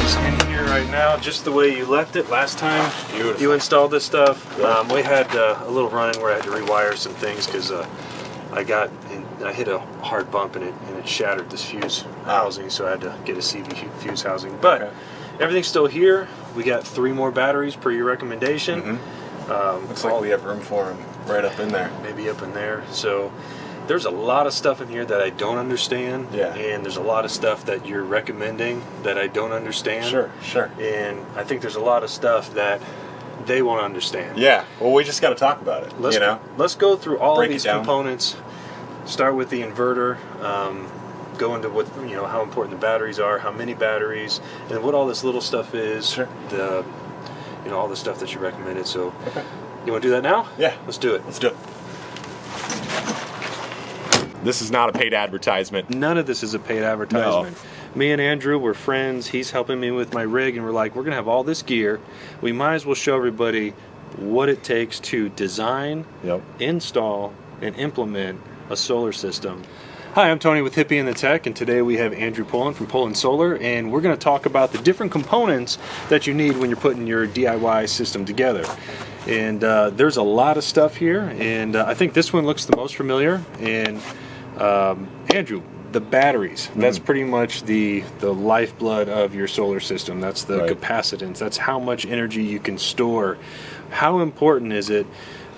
is in here right now, just the way you left it last time. Beautiful. You installed this stuff. Yeah. We had a little run-in where I had to rewire some things because I hit a hard bump and it shattered this fuse housing, so I had to get a CV fuse housing. But everything's still here. We got 3 more batteries per your recommendation. Looks like we have room for them right up in there. Maybe up in there. So there's a lot of stuff in here that I don't understand. Yeah. And there's a lot of stuff that you're recommending that I don't understand. Sure. And I think there's a lot of stuff that they won't understand. Yeah. Well, we just got to talk about it. Let's go through all of these down. components. Start with the inverter. Go into what how important the batteries are, how many batteries, and what all this little stuff is. Sure. All the stuff that you recommended. So, you want to do that now? Yeah. Let's do it. Let's do it. This is not a paid advertisement. None of this is a paid advertisement. No. Me and Andrew were friends. He's helping me with my rig, and we're like, we're going to have all this gear. We might as well show everybody what it takes to design, install, and implement a solar system. Hi, I'm Tony with Hippie and the Tech, and today we have Andrew Poland from Poland Solar, and we're going to talk about the different components that you need when you're putting your DIY system together. And there's a lot of stuff here, and I think this one looks the most familiar. And Andrew, the batteries, that's pretty much the lifeblood of your solar system. That's the capacitance. That's how much energy you can store. How important is it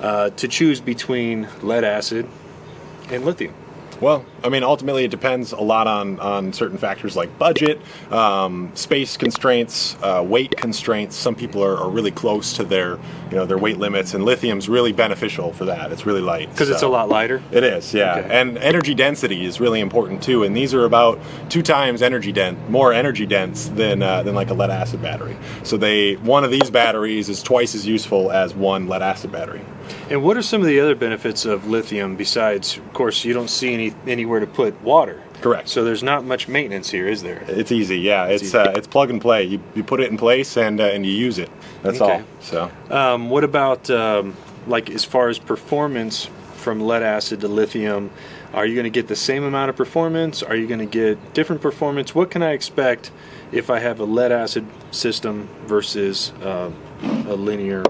to choose between lead acid and lithium? Well, I mean, ultimately it depends a lot on certain factors like budget, space constraints, weight constraints. Some people are really close to their weight limits, and lithium's really beneficial for that. It's really light. Because it's a lot lighter? It is, yeah. Okay. And energy density is really important too, and these are about 2 times more energy dense than like a lead acid battery. So one of these batteries is twice as useful as one lead acid battery. And what are some of the other benefits of lithium besides, of course, you don't see anywhere to put water? Correct. So there's not much maintenance here, is there? It's easy, yeah. It's plug and play. You put it in place and you use it. That's all. So. What about like as far as performance from lead acid to lithium? Are you going to get the same amount of performance? Are you going to get different performance? What can I expect if I have a lead acid system versus a linear?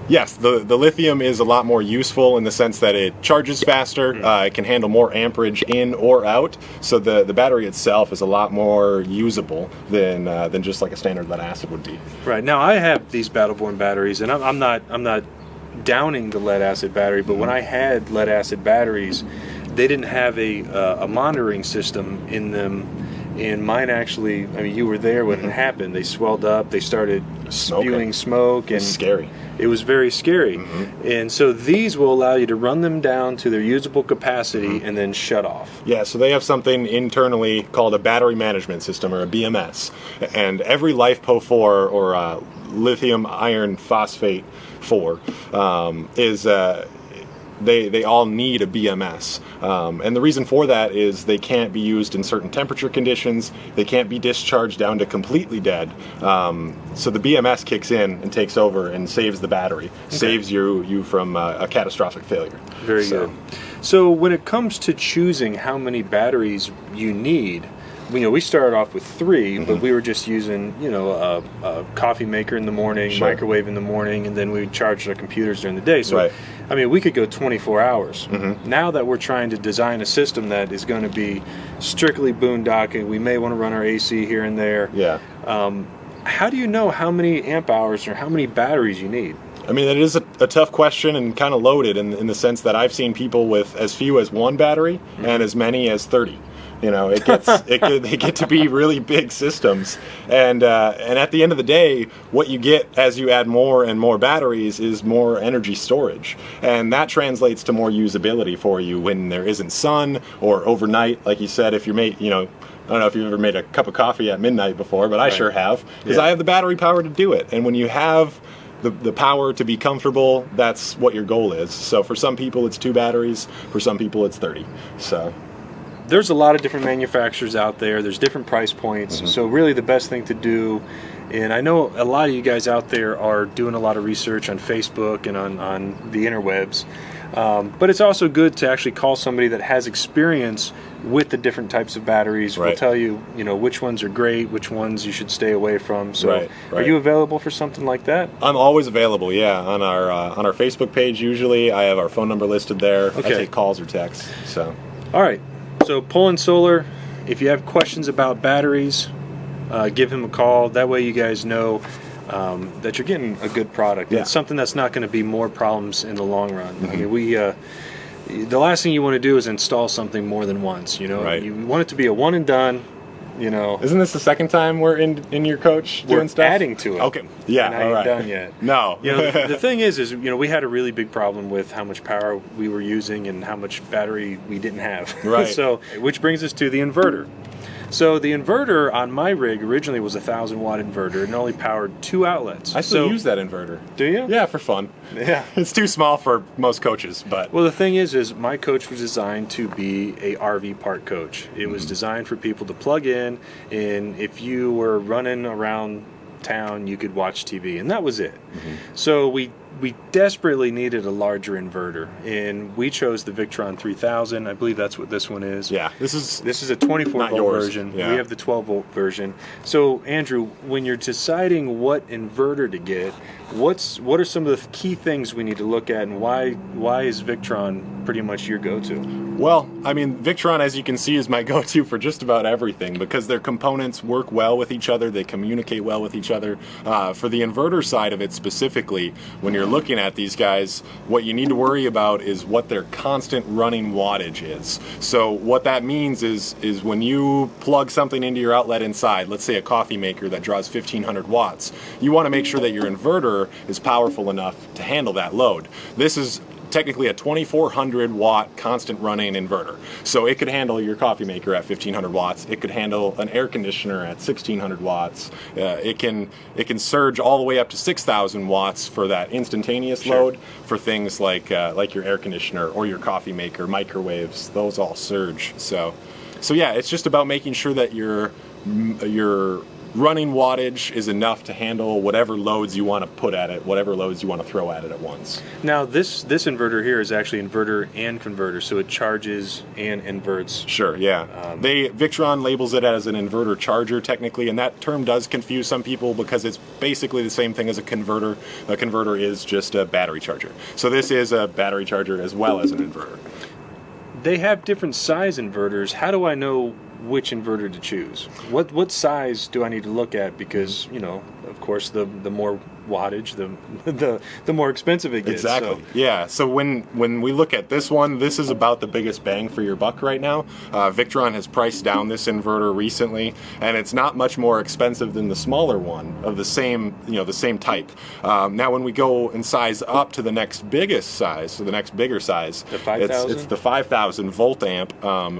Yes, the lithium is a lot more useful in the sense that it charges faster, it can handle more amperage in or out, so the battery itself is a lot more usable than just like a standard lead acid would be. Right. Now I have these Battleborn batteries, and I'm not downing the lead acid battery, but when I had lead acid batteries, they didn't have a monitoring system in them. And mine actually, I mean, you were there when it happened. They swelled up. They started spewing smoke. And scary. It was very scary. And so these will allow you to run them down to their usable capacity and then shut off. Yeah, so they have something internally called a battery management system, or a BMS. And every LiFePO4 or lithium iron phosphate 4 is... They all need a BMS. And the reason for that is they can't be used in certain temperature conditions. They can't be discharged down to completely dead. So the BMS kicks in and takes over and saves the battery, saves you from a catastrophic failure. Very good. So when it comes to choosing how many batteries you need, we started off with 3, but we were just using, a coffee maker in the morning, microwave in the morning, and then we charged our computers during the day. So, I mean, we could go 24 hours. Now that we're trying to design a system that is going to be strictly boondocking, we may want to run our AC here and there. Yeah. How do you know how many amp hours or how many batteries you need? I mean, it is a tough question and kind of loaded in the sense that I've seen people with as few as 1 battery and as many as 30. It get to be really big systems, and at the end of the day, what you get as you add more and more batteries is more energy storage, and that translates to more usability for you when there isn't sun or overnight, like you said. If you're I don't know if you've ever made a cup of coffee at midnight before, but I sure have, because I have the battery power to do it, and when you have the power to be comfortable, that's what your goal is. So for some people it's 2 batteries, for some people it's 30. So. There's a lot of different manufacturers out there. There's different price points. So really the best thing to do, and I know a lot of you guys out there are doing a lot of research on Facebook and on the interwebs. But it's also good to actually call somebody that has experience with the different types of batteries. Right. Will tell you, which ones are great, which ones you should stay away from. So, Right. Are you available for something like that? I'm always available. Yeah, on our Facebook page. Usually, I have our phone number listed there. Okay. I take calls or texts. So. All right. So Poland Solar. If you have questions about batteries, give him a call. That way, you guys know that you're getting a good product. Yeah. It's something that's not going to be more problems in the long run. I mean, the last thing you want to do is install something more than once. Right. You want it to be a one and done. Isn't this the second time we're in your coach doing we're stuff? adding to it. Okay. Yeah. And I all ain't right. done yet. No. The thing is, we had a really big problem with how much power we were using and how much battery we didn't have. Right. So, which brings us to the inverter. So the inverter on my rig originally was a 1,000-watt inverter and only powered 2 outlets. I still use that inverter. Do you? Yeah, for fun. Yeah. It's too small for most coaches, but... Well, the thing is my coach was designed to be a RV park coach. It was designed for people to plug in, and if you were running around town, you could watch TV, and that was it. So we desperately needed a larger inverter, and we chose the Victron 3000. I believe that's what this one is. Yeah, this is a 24 not volt yours. version. Yeah. We have the 12 volt version. So Andrew, when you're deciding what inverter to get, what are some of the key things we need to look at, and why is Victron pretty much your go-to? Well, I mean, Victron, as you can see, is my go-to for just about everything because their components work well with each other. They communicate well with each other. For the inverter side of it specifically, when you're looking at these guys, what you need to worry about is what their constant running wattage is. So what that means is when you plug something into your outlet inside, let's say a coffee maker that draws 1,500 watts, you want to make sure that your inverter is powerful enough to handle that load. This is technically a 2,400 watt constant running inverter. So it could handle your coffee maker at 1,500 watts. It could handle an air conditioner at 1,600 watts. It can surge all the way up to 6,000 watts for that instantaneous load for things like your air conditioner or your coffee maker, microwaves. Those all surge. So yeah, it's just about making sure that your running wattage is enough to handle whatever loads you want to put at it, whatever loads you want to throw at it at once. Now, this inverter here is actually inverter and converter, so it charges and inverts. Sure, yeah. Victron labels it as an inverter charger, technically, and that term does confuse some people because it's basically the same thing as a converter. A converter is just a battery charger. So this is a battery charger as well as an inverter. They have different size inverters. How do I know which inverter to choose? What size do I need to look at? Because of course, the more wattage, the more expensive it gets. Exactly. So. Yeah. So when we look at this one, this is about the biggest bang for your buck right now. Victron has priced down this inverter recently, and it's not much more expensive than the smaller one of the same type. Now, when we go and size up to the next biggest size, so the next bigger size, the 5,000. It's the 5,000 volt amp,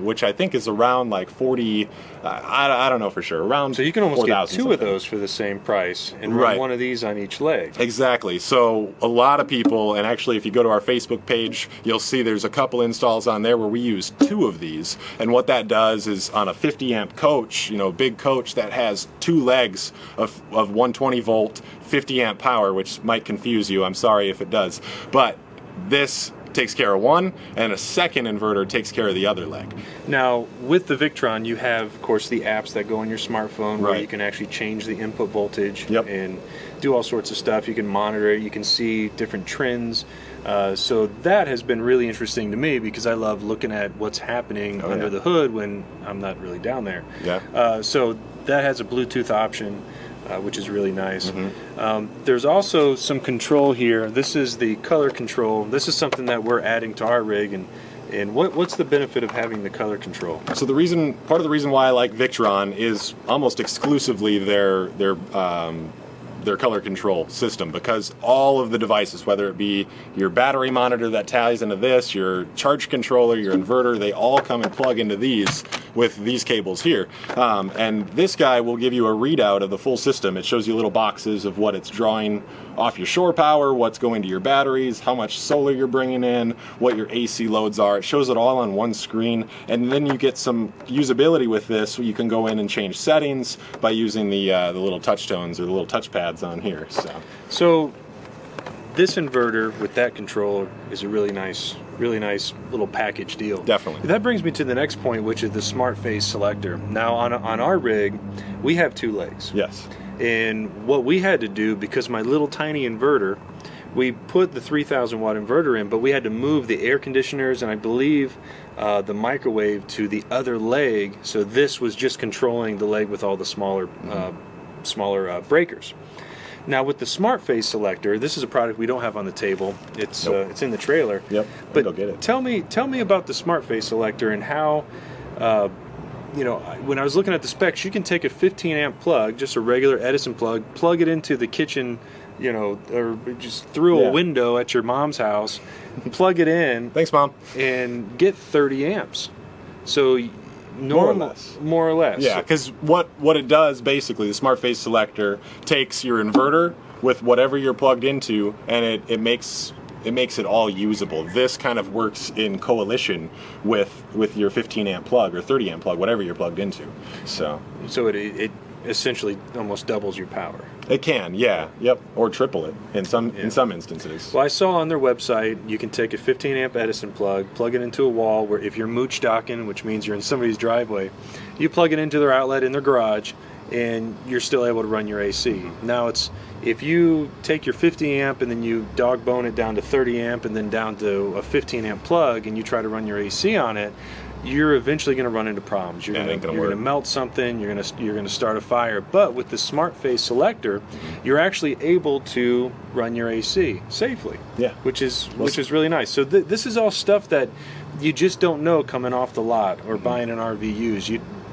which I think is around like 40. I don't know for sure. Around. So you can almost 4,000 get two something. of those for the same price, and run one of these on each leg. Exactly. So a lot of people, and actually if you go to our Facebook page, you'll see there's a couple installs on there where we use 2 of these. And what that does is on a 50 amp coach, big coach that has 2 legs of 120 volt, 50 amp power, which might confuse you. I'm sorry if it does. But this takes care of one, and a second inverter takes care of the other leg. Now, with the Victron, you have, of course, the apps that go on your smartphone where you can actually change the input voltage and do all sorts of stuff. You can monitor it. You can see different trends. So that has been really interesting to me because I love looking at what's happening under the hood when I'm not really down there. Yeah. So that has a Bluetooth option, which is really nice. There's also some control here. This is the color control. This is something that we're adding to our rig, and what's the benefit of having the color control? So part of the reason why I like Victron is almost exclusively their color control system, because all of the devices, whether it be your battery monitor that ties into this, your charge controller, your inverter, they all come and plug into these with these cables here. And this guy will give you a readout of the full system. It shows you little boxes of what it's drawing off your shore power, what's going to your batteries, how much solar you're bringing in, what your AC loads are. It shows it all on one screen, and then you get some usability with this. You can go in and change settings by using the little touch tones or the little touch pads on here. So this inverter with that controller is a really nice little package deal. Definitely. That brings me to the next point, which is the smart phase selector. Now on our rig, we have 2 legs. Yes. And what we had to do, because my little tiny inverter, we put the 3,000 watt inverter in, but we had to move the air conditioners and I believe the microwave to the other leg. So this was just controlling the leg with all the smaller breakers. Now with the smart phase selector, this is a product we don't have on the table. It's it's in the trailer. Yep. But go get it. Tell me about the smart phase selector and how. You know, when I was looking at the specs, you can take a 15 amp plug, just a regular Edison plug it into the kitchen, you know, or just through a window at your mom's house, plug it in. Thanks, Mom. And get 30 amps. So More or less. Yeah, because what it does basically, the smart phase selector takes your inverter with whatever you're plugged into, and it makes it all usable. This kind of works in coalition with your 15 amp plug or 30 amp plug, whatever you're plugged into. So it essentially almost doubles your power. It can, yeah, yep, or triple it in some instances. Well, I saw on their website you can take a 15 amp Edison plug it into a wall, where if you're mooch docking, which means you're in somebody's driveway, you plug it into their outlet in their garage, and you're still able to run your AC. Now if you take your 50 amp and then you dog bone it down to 30 amp and then down to a 15 amp plug and you try to run your AC on it, you're eventually going to run into problems. You're going to melt something. You're going to start a fire. But with the smart phase selector, you're actually able to run your AC safely. Yeah, which is really nice. So this is all stuff that you just don't know coming off the lot or buying an RV used.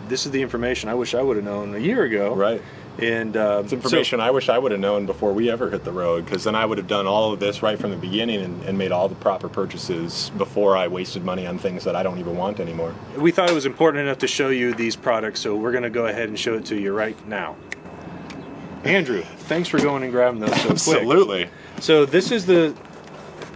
This is the information I wish I would have known a year ago. Right. And it's information I wish I would have known before we ever hit the road, because then I would have done all of this right from the beginning and made all the proper purchases before I wasted money on things that I don't even want anymore. We thought it was important enough to show you these products, so we're going to go ahead and show it to you right now. Andrew, thanks for going and grabbing those so quick. Absolutely. So this is the...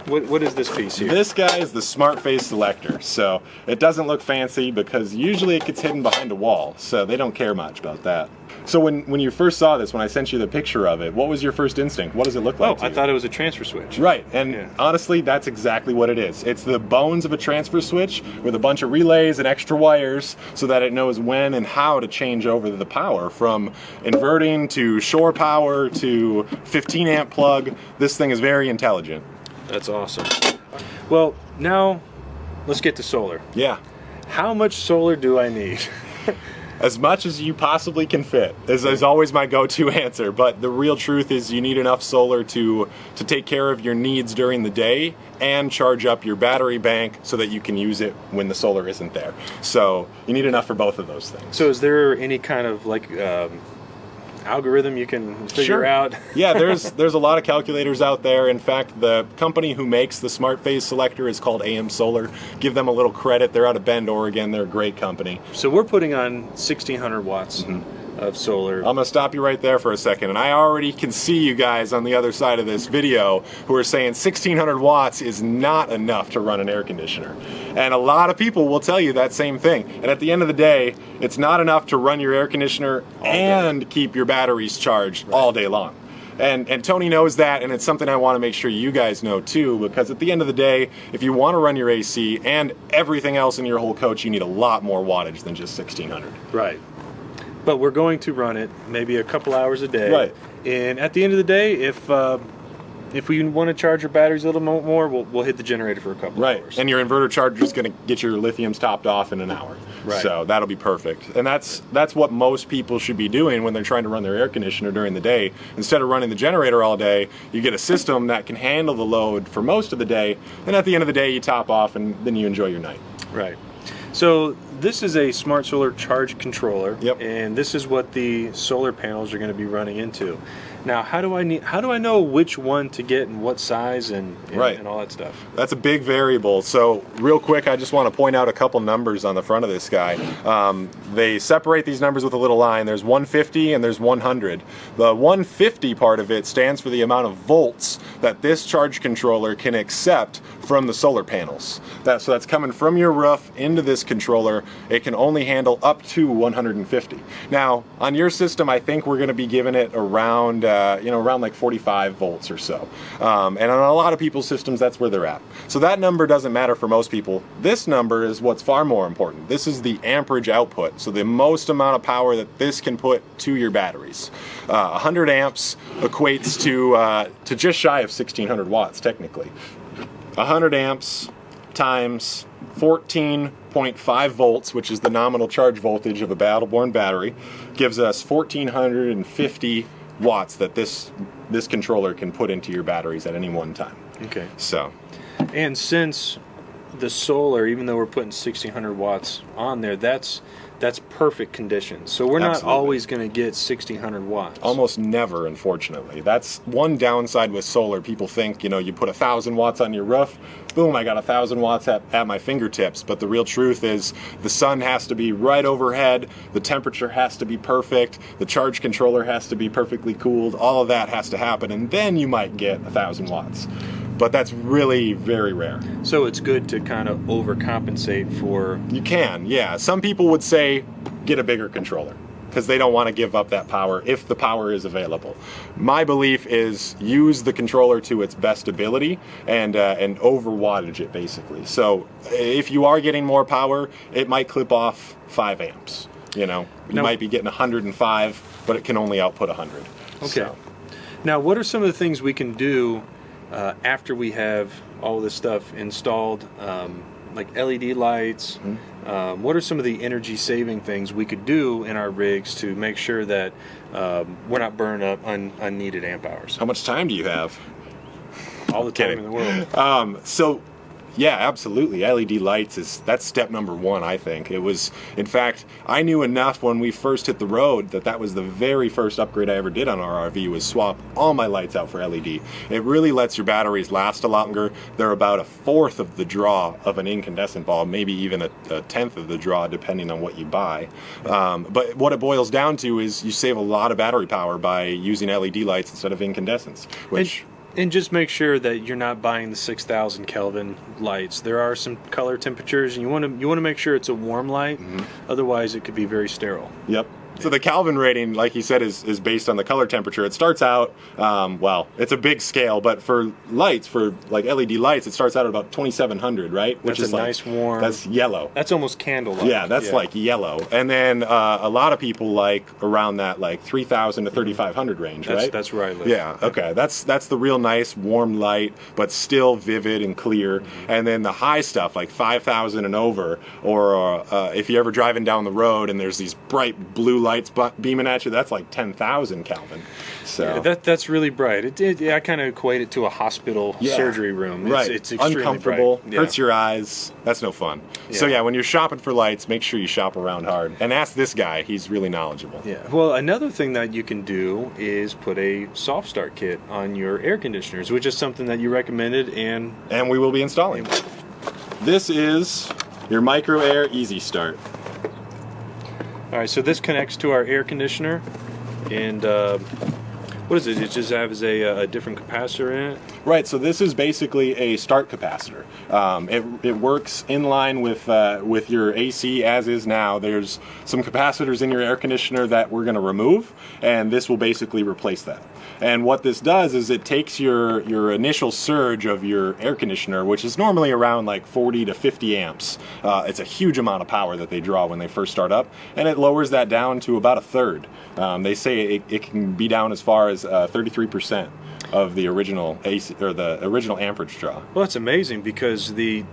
What is this piece here? This guy is the smart phase selector. So it doesn't look fancy because usually it gets hidden behind a wall, so they don't care much about that. So when you first saw this, when I sent you the picture of it, what was your first instinct? What does it look like? I thought it was a transfer switch. Right, and honestly, that's exactly what it is. It's the bones of a transfer switch with a bunch of relays and extra wires so that it knows when and how to change over the power from inverting to shore power to 15 amp plug. This thing is very intelligent. That's awesome. Well, now let's get to solar. Yeah. How much solar do I need? As much as you possibly can fit is always my go-to answer, but the real truth is you need enough solar to take care of your needs during the day and charge up your battery bank so that you can use it when the solar isn't there. So you need enough for both of those things. So is there any kind of algorithm you can figure out? Yeah, there's a lot of calculators out there. In fact, the company who makes the smart phase selector is called AM Solar. Give them a little credit. They're out of Bend, Oregon. They're a great company. So we're putting on 1,600 watts of solar. I'm going to stop you right there for a second. And I already can see you guys on the other side of this video who are saying 1,600 watts is not enough to run an air conditioner. And a lot of people will tell you that same thing. And at the end of the day, it's not enough to run your air conditioner and keep your batteries charged all day long. And Tony knows that, and it's something I want to make sure you guys know too, because at the end of the day, if you want to run your AC and everything else in your whole coach, you need a lot more wattage than just 1,600. Right. But we're going to run it maybe a couple hours a day. Right. And at the end of the day, if we want to charge our batteries a little more, we'll hit the generator for a couple hours. And your inverter charger is going to get your lithiums topped off in an hour. Right. So that'll be perfect. And that's what most people should be doing when they're trying to run their air conditioner during the day. Instead of running the generator all day, you get a system that can handle the load for most of the day. And at the end of the day, you top off and then you enjoy your night. Right. So this is a smart solar charge controller, Yep. and this is what the solar panels are going to be running into. Now, how do I know which one to get and what size and all that stuff? That's a big variable. So real quick, I just want to point out a couple numbers on the front of this guy. They separate these numbers with a little line. There's 150 and there's 100. The 150 part of it stands for the amount of volts that this charge controller can accept from the solar panels. So that's coming from your roof into this controller, it can only handle up to 150. Now, on your system, I think we're going to be giving it around, around like 45 volts or so. And on a lot of people's systems, that's where they're at. So that number doesn't matter for most people. This number is what's far more important. This is the amperage output, so the most amount of power that this can put to your batteries. 100 amps equates to just shy of 1600 watts, technically. 100 amps times 14.5 volts, which is the nominal charge voltage of a Battleborn battery, gives us 1450 watts that this controller can put into your batteries at any one time. Okay. So, and since the solar, even though we're putting 1600 watts on there, that's perfect conditions. So we're not always going to get 1600 watts. Almost never, unfortunately. That's one downside with solar. People think, you put 1,000 watts on your roof, boom, I got 1,000 watts at my fingertips. But the real truth is the sun has to be right overhead, the temperature has to be perfect, the charge controller has to be perfectly cooled, all of that has to happen, and then you might get 1,000 watts. But that's really very rare. So it's good to kind of overcompensate for... You can, yeah. Some people would say get a bigger controller because they don't want to give up that power if the power is available. My belief is use the controller to its best ability and over wattage it, basically. So if you are getting more power, it might clip off 5 amps. You might be getting 105, but it can only output 100. Okay. So. Now, what are some of the things we can do after we have all this stuff installed, like LED lights? Mm-hmm. What are some of the energy saving things we could do in our rigs to make sure that we're not burning up unneeded amp hours? How much time do you have? All the time in the world. Yeah, absolutely. LED lights that's step number one, I think. It was, in fact, I knew enough when we first hit the road that was the very first upgrade I ever did on our RV, was swap all my lights out for LED. It really lets your batteries last a lot longer. They're about 1/4 of the draw of an incandescent bulb, maybe even a 1/10 of the draw, depending on what you buy. But what it boils down to is you save a lot of battery power by using LED lights instead of incandescents, which... And just make sure that you're not buying the 6,000 Kelvin lights. There are some color temperatures, and you want to make sure it's a warm light. Mm-hmm. Otherwise, it could be very sterile. Yep. So the Kelvin rating, like you said, is based on the color temperature. It starts out, it's a big scale, but for lights, for like LED lights, it starts out at about 2,700, right? Which is nice warm. That's yellow. That's almost candlelight. Yeah, that's like yellow. And then a lot of people like around that like 3,000 to 3,500 range, right? That's where I live. Yeah. Okay. That's the real nice warm light, but still vivid and clear. Mm-hmm. And then the high stuff like 5,000 and over, or if you're ever driving down the road and there's these bright blue lights beaming at you, that's like 10,000 Kelvin. So yeah, that's really bright. I kind of equate it to a hospital surgery room. It's extremely uncomfortable, bright. Hurts your eyes. That's no fun. Yeah. So yeah, when you're shopping for lights, make sure you shop around hard. And ask this guy; he's really knowledgeable. Yeah. Well, another thing that you can do is put a soft start kit on your air conditioners, which is something that you recommended, and we will be installing. This is your Micro Air Easy Start. All right, so this connects to our air conditioner, and what is it? It just has a different capacitor in it? Right, so this is basically a start capacitor. It works in line with your AC as is now. There's some capacitors in your air conditioner that we're going to remove, and this will basically replace that. And what this does is it takes your initial surge of your air conditioner, which is normally around like 40 to 50 amps. It's a huge amount of power that they draw when they first start up, and it lowers that down to about 1/3. They say it can be down as far as 33% of the original AC, or the original amperage draw. Well, that's amazing, because the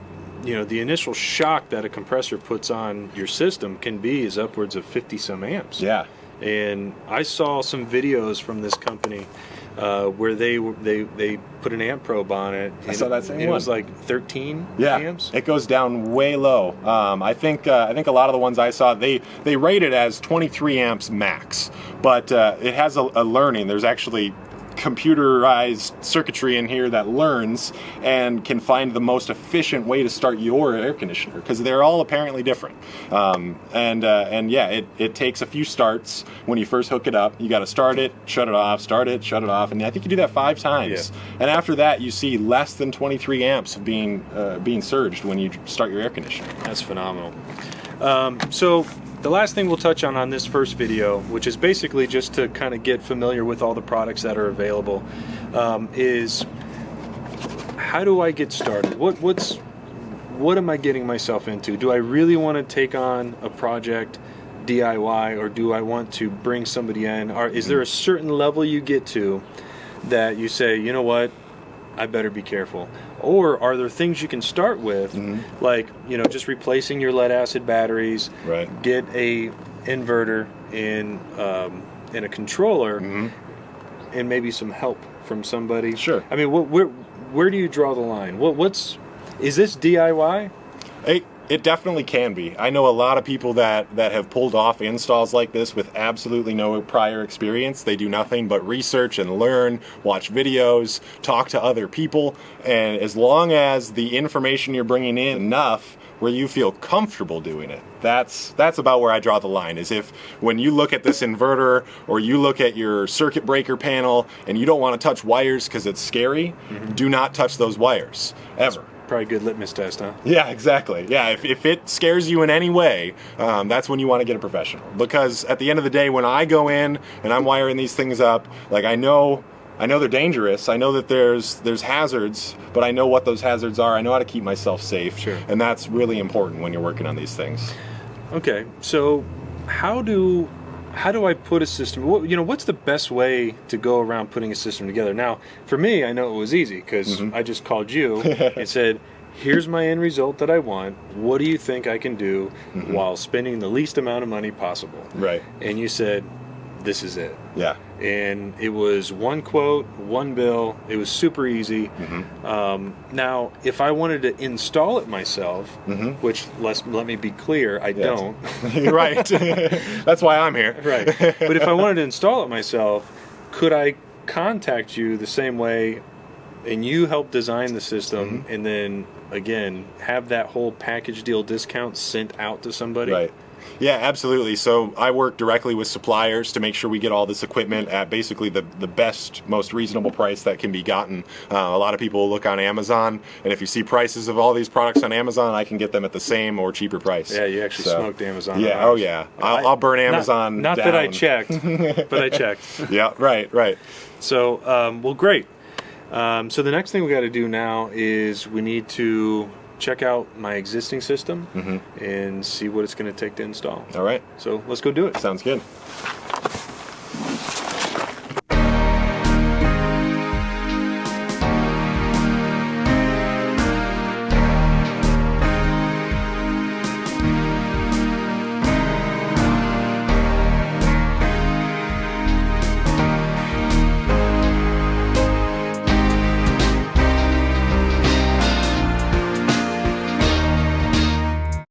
initial shock that a compressor puts on your system can be is upwards of 50 some amps. Yeah. And I saw some videos from this company where they put an amp probe on it. I saw that same one. It was like 13 amps. It goes down way low. I think a lot of the ones I saw, they rate it as 23 amps max, but it has a learning. There's actually computerized circuitry in here that learns and can find the most efficient way to start your air conditioner, because they're all apparently different. It takes a few starts when you first hook it up. You got to start it, shut it off, start it, shut it off, and I think you do that 5 times. Yeah. And after that, you see less than 23 amps being surged when you start your air conditioner. That's phenomenal. So the last thing we'll touch on this first video, which is basically just to kind of get familiar with all the products that are available, is how do I get started? What am I getting myself into? Do I really want to take on a project DIY, or do I want to bring somebody in? Or is there a certain level you get to that you say, you know what, I better be careful? Or are there things you can start with, like, you know, just replacing your lead acid batteries, get a inverter in a controller, and maybe some help from somebody? Sure. I mean, where do you draw the line? Is this DIY? It definitely can be. I know a lot of people that have pulled off installs like this with absolutely no prior experience. They do nothing but research and learn, watch videos, talk to other people, and as long as the information you're bringing in enough where you feel comfortable doing it, that's about where I draw the line. Is if when you look at this inverter or you look at your circuit breaker panel and you don't want to touch wires because it's scary, do not touch those wires ever. Probably a good litmus test, huh? Yeah, exactly. Yeah, if it scares you in any way, that's when you want to get a professional. Because at the end of the day, when I go in and I'm wiring these things up, like I know they're dangerous. I know that there's hazards, but I know what those hazards are. I know how to keep myself safe. Sure. And that's really important when you're working on these things. Okay, so how do I put a system? What's the best way to go around putting a system together? Now, for me, I know it was easy because I just called you and said, here's my end result that I want. What do you think I can do while spending the least amount of money possible? Right. And you said, this is it. Yeah. And it was one quote, one bill. It was super easy. Now, if I wanted to install it myself, which let me be clear, I don't. You're right. That's why I'm here. Right. But if I wanted to install it myself, could I contact you the same way and you help design the system and then, again, have that whole package deal discount sent out to somebody? Right. Yeah, absolutely. So I work directly with suppliers to make sure we get all this equipment at basically the best, most reasonable price that can be gotten. A lot of people look on Amazon, and if you see prices of all these products on Amazon, I can get them at the same or cheaper price. Yeah, you actually smoked Amazon. Yeah, oh yeah. I'll burn Amazon Not down. that I checked, but I checked. Yeah, right. So, well, great. So the next thing we got to do now is we need to check out my existing system and see what it's going to take to install. All right. So let's go do it. Sounds good.